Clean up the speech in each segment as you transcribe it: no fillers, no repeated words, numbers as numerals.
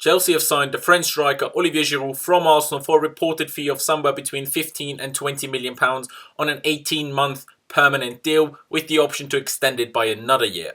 Chelsea have signed the French striker Olivier Giroud from Arsenal for a reported fee of somewhere between 15 and 20 million pounds on an 18-month permanent deal with the option to extend it by another year.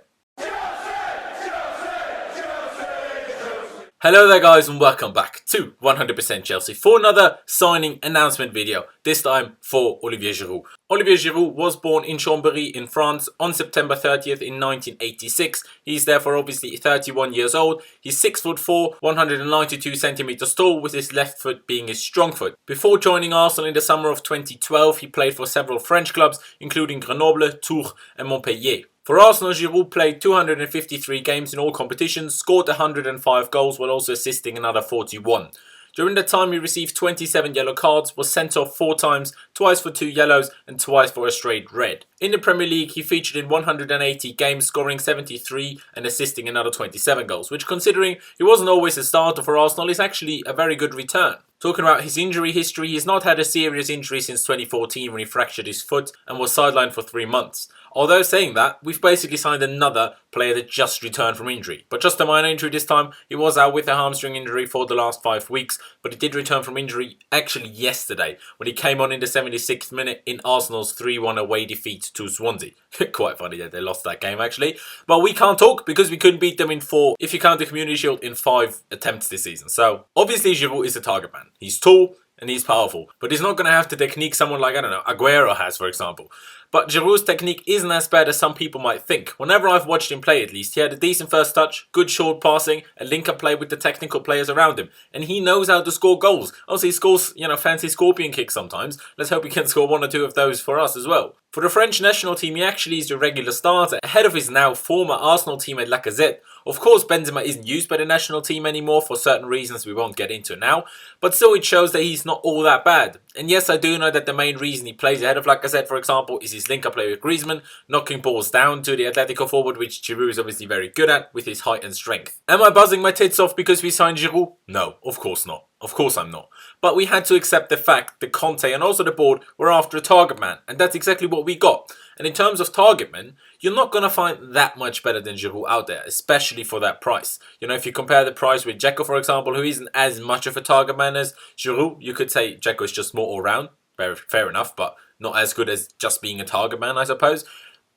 Hello there guys and welcome back to 100% Chelsea for another signing announcement video, this time for Olivier Giroud. Olivier Giroud was born in Chambéry in France on September 30th in 1986. He's therefore obviously 31 years old. He's 6'4", 192 centimeters tall, with his left foot being his strong foot. Before joining Arsenal in the summer of 2012, he played for several French clubs including Grenoble, Tours and Montpellier. For Arsenal, Giroud played 253 games in all competitions, scored 105 goals while also assisting another 41. During that time, he received 27 yellow cards, was sent off 4 times, twice for 2 yellows and twice for a straight red. In the Premier League, he featured in 180 games, scoring 73 and assisting another 27 goals, which, considering he wasn't always a starter for Arsenal, is actually a very good return. Talking about his injury history, he's not had a serious injury since 2014 when he fractured his foot and was sidelined for 3 months. Although saying that, we've basically signed another player that just returned from injury. But just a minor injury this time. He was out with a hamstring injury for the last 5 weeks, but he did return from injury actually yesterday when he came on in the 76th minute in Arsenal's 3-1 away defeat to Swansea. Quite funny that they lost that game actually. But we can't talk because we couldn't beat them in 4, if you count the Community Shield, in 5 attempts this season. So obviously Giroud is a target man. He's tall and he's powerful, but he's not going to have the technique someone like, I don't know, Aguero has, for example. But Giroud's technique isn't as bad as some people might think. Whenever I've watched him play, at least, he had a decent first touch, good short passing, a link-up play with the technical players around him, and he knows how to score goals. Also, he scores, fancy scorpion kicks sometimes. Let's hope he can score 1 or 2 of those for us as well. For the French national team, he actually is the regular starter, ahead of his now former Arsenal teammate Lacazette. Of course, Benzema isn't used by the national team anymore for certain reasons we won't get into now, but still it shows that he's not all that bad. And yes, I do know that the main reason he plays ahead of Lacazette, for example, is his link-up play with Griezmann, knocking balls down to the Atletico forward, which Giroud is obviously very good at with his height and strength. Am I buzzing my tits off because we signed Giroud? No, of course not. Of course I'm not. But we had to accept the fact that Conte and also the board were after a target man, and that's exactly what we got. And in terms of target men, you're not going to find that much better than Giroud out there, especially for that price. If you compare the price with Dzeko, for example, who isn't as much of a target man as Giroud, you could say Dzeko is just more all-round. Fair enough, but not as good as just being a target man, I suppose.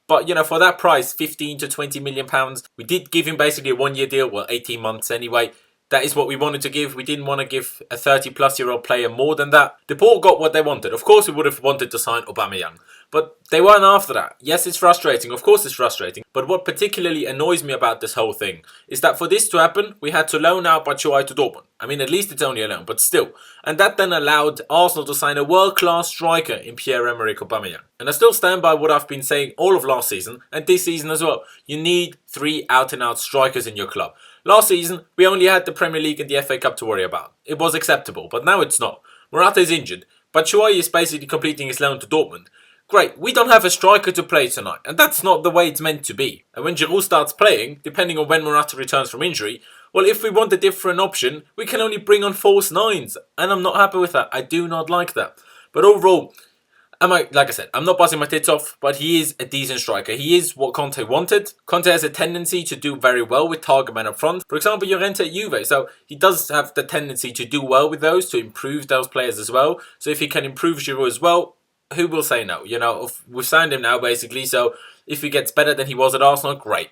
But, for that price, 15 to 20 million pounds, we did give him basically a 1-year deal, well, 18 months anyway. That is what we wanted to give. We didn't want to give a 30-plus-year-old player more than that. The board got what they wanted. Of course, we would have wanted to sign Aubameyang, but they weren't after that. Yes, it's frustrating. Of course, it's frustrating. But what particularly annoys me about this whole thing is that for this to happen, we had to loan out Batshuayi to Dortmund. I mean, at least it's only a loan, but still. And that then allowed Arsenal to sign a world-class striker in Pierre-Emerick Aubameyang. And I still stand by what I've been saying all of last season and this season as well. You need 3 out-and-out strikers in your club. Last season, we only had the Premier League and the FA Cup to worry about. It was acceptable, but now it's not. Morata is injured, but Batshuayi is basically completing his loan to Dortmund. Great, we don't have a striker to play tonight, and that's not the way it's meant to be. And when Giroud starts playing, depending on when Morata returns from injury, well, if we want a different option, we can only bring on false 9s, and I'm not happy with that. I do not like that. But overall, like I said, I'm not buzzing my tits off, but he is a decent striker. He is what Conte wanted. Conte has a tendency to do very well with target men up front. For example, Llorente at Juve. So he does have the tendency to do well with those, to improve those players as well. So if he can improve Giroud as well, who will say no? We've signed him now basically. So if he gets better than he was at Arsenal, great.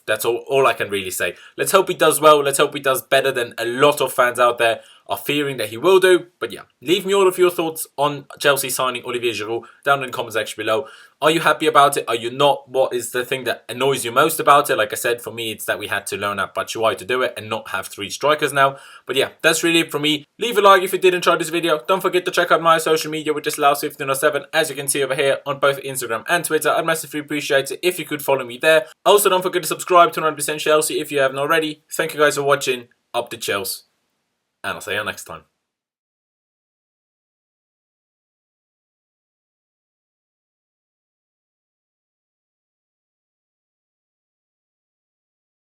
That's all I can really say. Let's hope he does well. Let's hope he does better than a lot of fans out there are fearing that he will do. But yeah, leave me all of your thoughts on Chelsea signing Olivier Giroud down in the comment section below. Are you happy about it? Are you not? What is the thing that annoys you most about it? Like I said, for me, it's that we had to loan out Batshuayi to do it and not have 3 strikers now. But yeah, that's really it from me. Leave a like if you did enjoy this video. Don't forget to check out my social media, which is Laos1507, as you can see over here on both Instagram and Twitter. I'd massively appreciate it if you could follow me there. Also, don't forget to subscribe to 100% Chelsea if you haven't already. Thank you guys for watching. Up to Chelsea. And I'll see you next time.